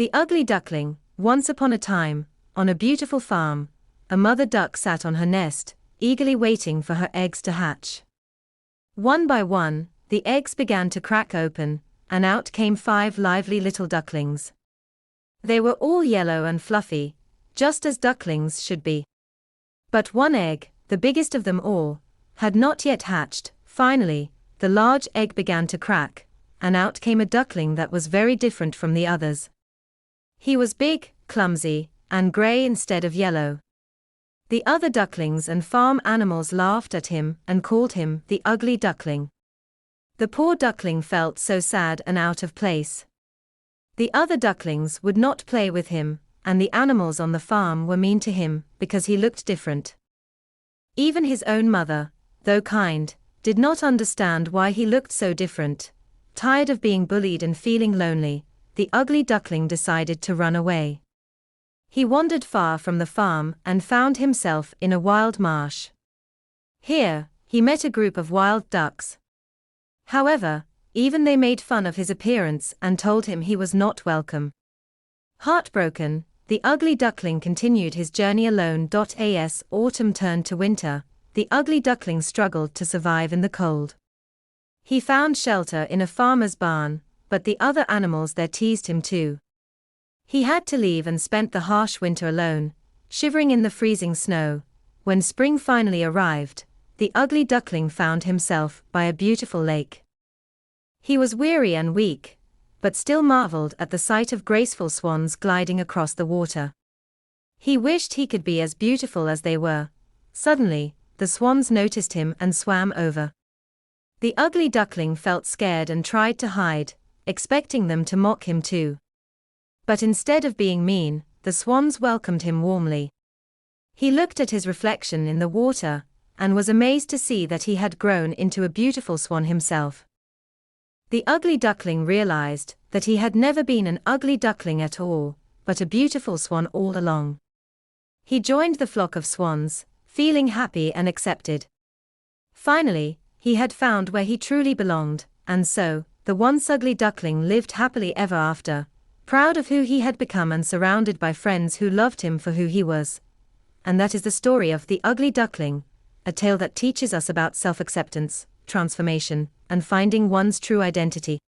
The Ugly Duckling. Once upon a time, on a beautiful farm, a mother duck sat on her nest, eagerly waiting for her eggs to hatch. One by one, the eggs began to crack open, and out came 5 lively little ducklings. They were all yellow and fluffy, just as ducklings should be. But one egg, the biggest of them all, had not yet hatched. Finally, the large egg began to crack, and out came a duckling that was very different from the others. He was big, clumsy, and gray instead of yellow. The other ducklings and farm animals laughed at him and called him the Ugly Duckling. The poor duckling felt so sad and out of place. The other ducklings would not play with him, and the animals on the farm were mean to him because he looked different. Even his own mother, though kind, did not understand why he looked so different. Tired of being bullied and feeling lonely, the Ugly Duckling decided to run away. He wandered far from the farm and found himself in a wild marsh. Here, he met a group of wild ducks. However, even they made fun of his appearance and told him he was not welcome. Heartbroken, the Ugly Duckling continued his journey alone.As. Autumn turned to winter. The Ugly Duckling struggled to survive in the cold. He found shelter in a farmer's barn, but the other animals there teased him too. He had to leave and spent the harsh winter alone, shivering in the freezing snow. When spring finally arrived, the Ugly Duckling found himself by a beautiful lake. He was weary and weak, but still marveled at the sight of graceful swans gliding across the water. He wished he could be as beautiful as they were. Suddenly, the swans noticed him and swam over. The Ugly Duckling felt scared and tried to hide, expecting them to mock him too. But instead of being mean, the swans welcomed him warmly. He looked at his reflection in the water, and was amazed to see that he had grown into a beautiful swan himself. The Ugly Duckling realized that he had never been an ugly duckling at all, but a beautiful swan all along. He joined the flock of swans, feeling happy and accepted. Finally, he had found where he truly belonged, and so, the once ugly duckling lived happily ever after, proud of who he had become and surrounded by friends who loved him for who he was. And that is the story of The Ugly Duckling, a tale that teaches us about self-acceptance, transformation, and finding one's true identity.